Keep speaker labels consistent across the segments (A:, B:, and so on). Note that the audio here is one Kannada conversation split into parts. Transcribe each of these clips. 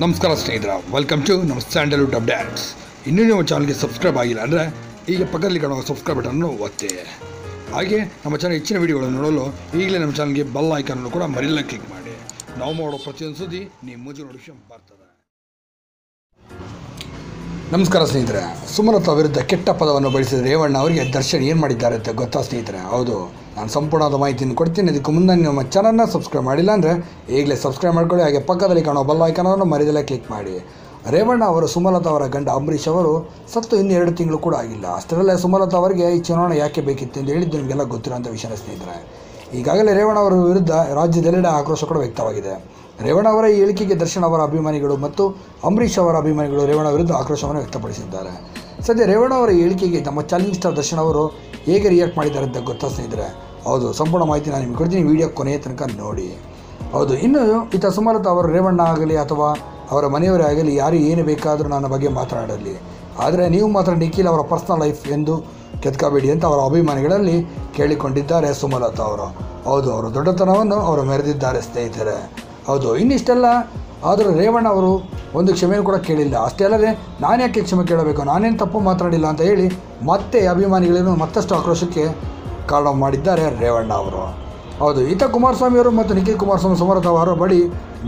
A: ನಮಸ್ಕಾರ ಸ್ನೇಹಿತರೆ, ವೆಲ್ಕಮ್ ಟು ನಮ್ಮ ಸ್ಯಾಂಡಲ್ವುಡ್ ಅಪ್ಡೇಟ್ಸ್. ಇನ್ನೂ ನೀವು ಚಾನಲ್ಗೆ ಸಬ್ಸ್ಕ್ರೈಬ್ ಆಗಿಲ್ಲ ಅಂದರೆ ಈಗ ಪಕ್ಕದಲ್ಲಿ ಕಾಣುವ ಸಬ್ಸ್ಕ್ರೈಬ್ ಬಟನ್ನು ಒತ್ತಿ. ಹಾಗೆ ನಮ್ಮ ಚಾನಲ್ ಹೆಚ್ಚಿನ ವೀಡಿಯೋಗಳನ್ನು ನೋಡಲು ಈಗಲೇ ನಮ್ಮ ಚಾನಲ್ಗೆ ಬೆಲ್ ಐಕಾನನ್ನು ಕೂಡ ಮರಿಲ್ಲ ಕ್ಲಿಕ್ ಮಾಡಿ. ನಾವು ಮಾಡೋ ಪ್ರತಿಯೊಂದು ಸುದ್ದಿ ನಿಮ್ಮ ಮುಂಚೆ ನೋಟಿಫಿಕೇಶನ್ ಬರ್ತದೆ. ನಮಸ್ಕಾರ ಸ್ನೇಹಿತರೆ, ಸುಮಲತಾ ವಿರುದ್ಧ ಕೆಟ್ಟ ಪದವನ್ನು ಬಳಸಿದ ರೇವಣ್ಣ ಅವರಿಗೆ ದರ್ಶನ್ ಏನು ಮಾಡಿದ್ದಾರೆ ಅಂತ ಗೊತ್ತಾ ಸ್ನೇಹಿತರೆ? ಹೌದು, ನಾನು ಸಂಪೂರ್ಣವಾದ ಮಾಹಿತಿಯನ್ನು ಕೊಡ್ತೀನಿ. ಅದಕ್ಕೆ ಮುಂದೆ ನಮ್ಮ ಚಾನಲ್ನ ಸಬ್ಸ್ಕ್ರೈಬ್ ಮಾಡಿಲ್ಲ ಅಂದರೆ ಈಗಲೇ ಸಬ್ಸ್ಕ್ರೈಬ್ ಮಾಡ್ಕೊಳ್ಳಿ. ಹಾಗೆ ಪಕ್ಕದಲ್ಲಿ ಕಾಣೋ ಬೆಲ್ ಐಕಾನನ್ನು ಮರಿದಲ್ಲೇ ಕ್ಲಿಕ್ ಮಾಡಿ. ರೇವಣ್ಣ ಅವರು ಸುಮಲತಾ ಅವರ ಗಂಡ ಅಂಬರೀಷ್ ಅವರು ಸತ್ತು ಇನ್ನು 2 ತಿಂಗಳು ಕೂಡ ಆಗಿಲ್ಲ. ಅಷ್ಟರಲ್ಲೇ ಸುಮಲತಾ ಅವರಿಗೆ ಈ ಚುನಾವಣೆ ಯಾಕೆ ಬೇಕಿತ್ತು ಎಂದು ಹೇಳಿದ್ದು ನಿಮಗೆಲ್ಲ ಗೊತ್ತಿರೋಂಥ ವಿಷಯ ಸ್ನೇಹಿತರೆ. ಈಗಾಗಲೇ ರೇವಣ್ಣ ಅವರ ವಿರುದ್ಧ ರಾಜ್ಯದೆಲ್ಲೆಡೆ ಆಕ್ರೋಶ ಕೂಡ ವ್ಯಕ್ತವಾಗಿದೆ. ರೇವಣ್ಣ ಅವರ ಈ ಹೇಳಿಕೆಗೆ ದರ್ಶನ್ ಅವರ ಅಭಿಮಾನಿಗಳು ಮತ್ತು ಅಂಬರೀಷ್ ಅವರ ಅಭಿಮಾನಿಗಳು ರೇವಣ್ಣ ವಿರುದ್ಧ ಆಕ್ರೋಶವನ್ನು ವ್ಯಕ್ತಪಡಿಸಿದ್ದಾರೆ. ಸದ್ಯ ರೇವಣ್ಣ ಅವರ ಹೇಳಿಕೆಗೆ ನಮ್ಮ ಚಾಲೆಂಜಿಂಗ್ ಸ್ಟಾರ್ ದರ್ಶನ್ ಅವರು ಹೇಗೆ ರಿಯಾಕ್ಟ್ ಮಾಡಿದ್ದಾರೆ ಅಂತ ಗೊತ್ತಾ ಸ್ನೇಹಿತರೆ? ಹೌದು, ಸಂಪೂರ್ಣ ಮಾಹಿತಿ ನಾನು ನಿಮಗೆ ಕೊಡ್ತೀನಿ. ವಿಡಿಯೋ ಕೊನೆಯ ತನಕ ನೋಡಿ. ಹೌದು, ಇನ್ನು ಈತ ಸುಮಲತಾ ಅವರು ರೇವಣ್ಣ ಆಗಲಿ ಅಥವಾ ಅವರ ಮನೆಯವರೇ ಆಗಲಿ ಯಾರು ಏನು ಬೇಕಾದರೂ ನನ್ನ ಬಗ್ಗೆ ಮಾತನಾಡಲಿ, ಆದರೆ ನೀವು ಮಾತ್ರ ನಿಖಿಲ್ ಅವರ ಪರ್ಸನಲ್ ಲೈಫ್ ಎಂದು ಕೆತ್ಕೋಬೇಡಿ ಅಂತ ಅವರ ಅಭಿಮಾನಿಗಳಲ್ಲಿ ಕೇಳಿಕೊಂಡಿದ್ದಾರೆ ಸುಮಲತಾ ಅವರು. ಹೌದು, ಅವರು ದೊಡ್ಡತನವನ್ನು ಅವರು ಮೆರೆದಿದ್ದಾರೆ ಸ್ನೇಹಿತರೆ. ಹೌದು, ಇನ್ನಿಷ್ಟೆಲ್ಲ ಆದರೂ ರೇವಣ್ಣ ಅವರು ಒಂದು ಕ್ಷಮೆಯನ್ನು ಕೂಡ ಕೇಳಿಲ್ಲ. ಅಷ್ಟೇ ಅಲ್ಲದೆ ನಾನು ಯಾಕೆ ಕ್ಷಮೆ ಕೇಳಬೇಕು, ನಾನೇನು ತಪ್ಪು ಮಾತನಾಡಿಲ್ಲ ಅಂತ ಹೇಳಿ ಮತ್ತೆ ಅಭಿಮಾನಿಗಳನ್ನು ಮತ್ತಷ್ಟು ಆಕ್ರೋಶಕ್ಕೆ ಕಾರಣ ಮಾಡಿದ್ದಾರೆ ರೇವಣ್ಣ ಅವರು. ಹೌದು, ಈತ ಕುಮಾರಸ್ವಾಮಿ ಅವರು ಮತ್ತು ನಿಖಿಲ್ ಕುಮಾರಸ್ವಾಮಿ ಸುಮಲತಾ ಅವರ ಬಳಿ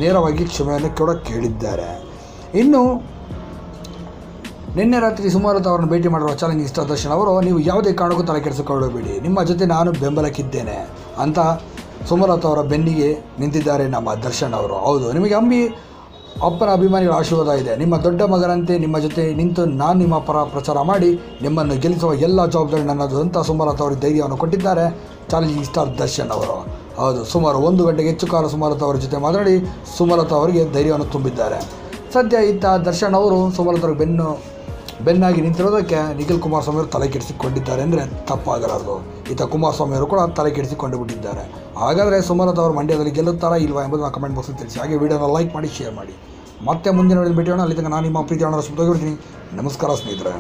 A: ನೇರವಾಗಿ ಕ್ಷಮೆಯನ್ನು ಕೂಡ ಕೇಳಿದ್ದಾರೆ. ಇನ್ನು ನಿನ್ನೆ ರಾತ್ರಿ ಸುಮಲತಾ ಅವರನ್ನು ಭೇಟಿ ಮಾಡಿರುವ ಚಾಲೆಂಜಿಂಗ್ ಸ್ಟಾರ್ ದರ್ಶನ್ ಅವರು, ನೀವು ಯಾವುದೇ ಕಾರಣಕ್ಕೂ ತಲೆ ಕೆಡಿಸಿಕೊಳ್ಳಬೇಡಿ, ನಿಮ್ಮ ಜೊತೆ ನಾನು ಬೆಂಬಲಕ್ಕಿದ್ದೇನೆ ಅಂತ ಸುಮಲತಾ ಅವರ ಬೆನ್ನಿಗೆ ನಿಂತಿದ್ದಾರೆ ನಮ್ಮ ದರ್ಶನ್ ಅವರು. ಹೌದು, ನಿಮಗೆ ಅಪ್ಪನ ಅಭಿಮಾನಿಗಳ ಆಶೀರ್ವಾದ ಇದೆ. ನಿಮ್ಮ ದೊಡ್ಡ ಮಗನಂತೆ ನಿಮ್ಮ ಜೊತೆ ನಿಂತು ನಾನು ನಿಮ್ಮ ಪರ ಪ್ರಚಾರ ಮಾಡಿ ನಿಮ್ಮನ್ನು ಗೆಲ್ಲಿಸುವ ಎಲ್ಲ ಜವಾಬ್ದಾರಿ ನನ್ನದು ಅಂತ ಸುಮಲತಾ ಅವರಿಗೆ ಧೈರ್ಯವನ್ನು ಕೊಟ್ಟಿದ್ದಾರೆ ಚಾಲೆಂಜಿಂಗ್ ಸ್ಟಾರ್ ದರ್ಶನ್ ಅವರು. ಹೌದು, ಸುಮಾರು 1 ಗಂಟೆಗೆ ಹೆಚ್ಚು ಕಾಲ ಸುಮಲತಾ ಅವರ ಜೊತೆ ಮಾತನಾಡಿ ಸುಮಲತಾ ಅವರಿಗೆ ಧೈರ್ಯವನ್ನು ತುಂಬಿದ್ದಾರೆ. ಸದ್ಯ ಈತ ದರ್ಶನ್ ಅವರು ಸುಮಲತಾ ಅವರಿಗೆ ಬೆನ್ನಾಗಿ ನಿಂತಿರೋದಕ್ಕೆ ನಿಖಿಲ್ ಕುಮಾರಸ್ವಾಮಿ ಅವರು ತಲೆ ಕೆಡಿಸಿಕೊಂಡಿದ್ದಾರೆ ಅಂದರೆ ತಪ್ಪಾಗಲಾರದು. ಈತ ಕುಮಾರಸ್ವಾಮಿ ಅವರು ಕೂಡ ತಲೆ ಕೆಡಿಸಿಕೊಂಡು ಬಿಟ್ಟಿದ್ದಾರೆ. ಹಾಗಾದರೆ ಸುಮಲತಾ ಅವರು ಮಂಡ್ಯದಲ್ಲಿ ಗೆಲ್ಲುತ್ತಾರಾ ಇಲ್ವಾ ಎಂಬುದನ್ನು ಕಮೆಂಟ್ ಬಾಕ್ಸಲ್ಲಿ ತಿಳಿಸಿ. ಹಾಗೆ ವಿಡಿಯೋನ ಲೈಕ್ ಮಾಡಿ, ಶೇರ್ ಮಾಡಿ. ಮತ್ತೆ ಮುಂದಿನ ವಿಡಿಯೋ ಭೇಟಿಯೋಣ. ಅಲ್ಲಿ ತನಕ ನಾನು ನಿಮ್ಮ ಪ್ರೀತಿ ಸುತ್ತೋಗಿರ್ತೀನಿ. ನಮಸ್ಕಾರ ಸ್ನೇಹಿತರೆ.